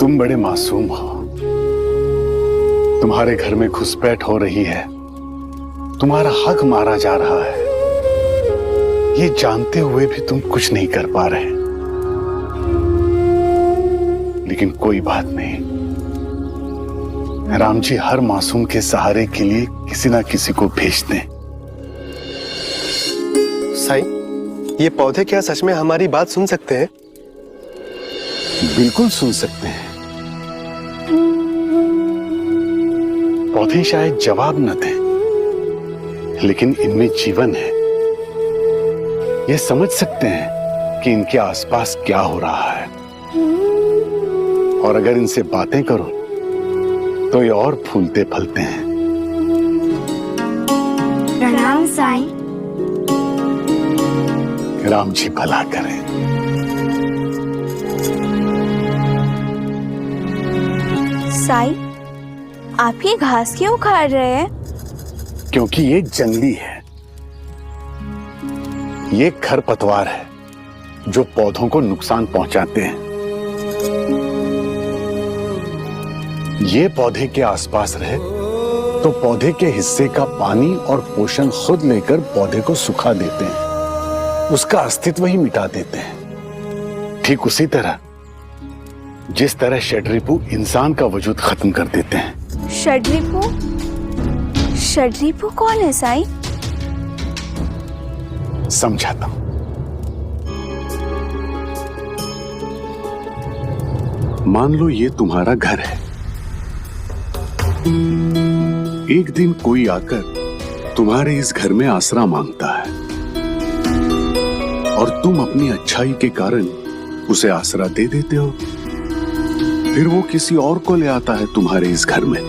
तुम बड़े मासूम हो। तुम्हारे घर में घुसपैठ हो रही है, तुम्हारा हक मारा जा रहा है, ये जानते हुए भी तुम कुछ नहीं कर पा रहे। लेकिन कोई बात नहीं, राम जी हर मासूम के सहारे के लिए किसी ना किसी को भेजते हैं। साईं, ये पौधे क्या सच में हमारी बात सुन सकते हैं? बिल्कुल सुन सकते हैं। पौधे शायद जवाब न दें, लेकिन इनमें जीवन है। ये समझ सकते हैं कि इनके आसपास क्या हो रहा है, और अगर इनसे बातें करो तो ये और फूलते फलते हैं। प्रणाम साईं। राम जी भला करें। साईं, आप ये घास क्यों उखाड़ रहे हैं? क्योंकि ये जंगली है, ये खरपतवार है जो पौधों को नुकसान पहुंचाते हैं। ये पौधे के आसपास रहे तो पौधे के हिस्से का पानी और पोषण खुद लेकर पौधे को सुखा देते हैं, उसका अस्तित्व ही मिटा देते हैं। ठीक उसी तरह जिस तरह षड्रिपु इंसान का वजूद खत्म कर देते हैं। षड्रिपु? षड्रिपु कौन है साईं? समझाता हूं। मान लो ये तुम्हारा घर है। एक दिन कोई आकर तुम्हारे इस घर में आसरा मांगता है और तुम अपनी अच्छाई के कारण उसे आसरा दे देते हो। फिर वो किसी और को ले आता है तुम्हारे इस घर में।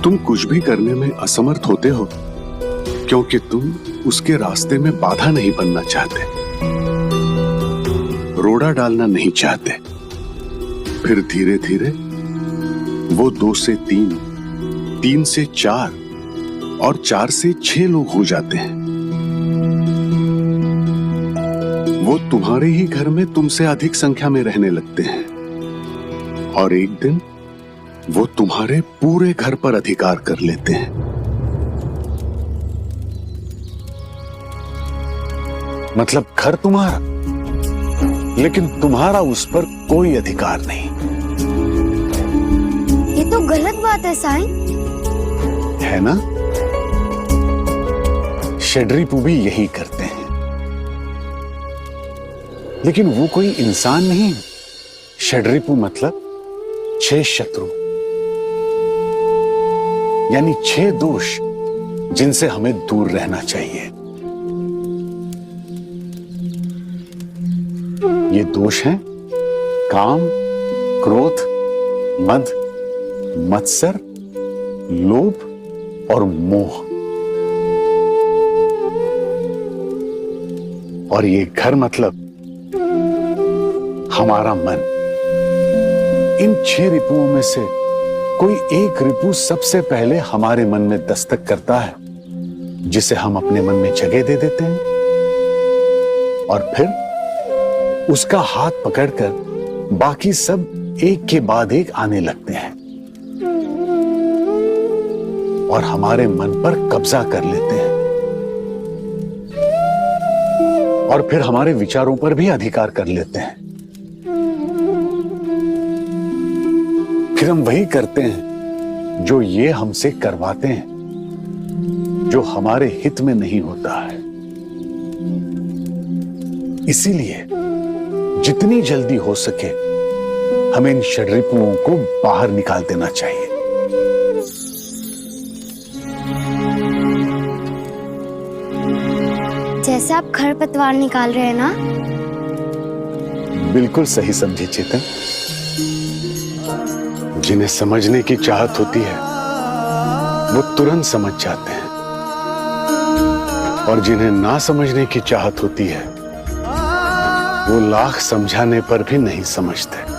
तुम कुछ भी करने में असमर्थ होते हो क्योंकि तुम उसके रास्ते में बाधा नहीं बनना चाहते, रोड़ा डालना नहीं चाहते। फिर धीरे धीरे वो 2 से 3, 3 से 4 और 4 से 6 लोग हो जाते हैं। वो तुम्हारे ही घर में तुमसे अधिक संख्या में रहने लगते हैं और एक दिन वो तुम्हारे पूरे घर पर अधिकार कर लेते हैं। मतलब घर तुम्हारा, लेकिन तुम्हारा उस पर कोई अधिकार नहीं। ये तो गलत बात है साईं। है ना? षड्रिपु भी यही करते हैं, लेकिन वो कोई इंसान नहीं। षड्रिपु मतलब 6 शत्रु, यानी 6 दोष जिनसे हमें दूर रहना चाहिए। ये दोष हैं काम, क्रोध, मद, मत्सर, लोभ और मोह। और ये घर मतलब हमारा मन। इन 6 रिपुओं में से कोई एक रिपु सबसे पहले हमारे मन में दस्तक करता है, जिसे हम अपने मन में जगह दे देते हैं, और फिर उसका हाथ पकड़कर बाकी सब एक के बाद एक आने लगते हैं और हमारे मन पर कब्जा कर लेते हैं, और फिर हमारे विचारों पर भी अधिकार कर लेते हैं। फिर हम वही करते हैं जो ये हमसे करवाते हैं, जो हमारे हित में नहीं होता है। इसीलिए जितनी जल्दी हो सके हमें इन षड्रिपुओं को बाहर निकाल देना चाहिए। जैसे आप खरपतवार निकाल रहे हैं ना? बिल्कुल सही समझे चेतन। जिन्हें समझने की चाहत होती है वो तुरंत समझ जाते हैं, और जिन्हें ना समझने की चाहत होती है वो लाख समझाने पर भी नहीं समझते।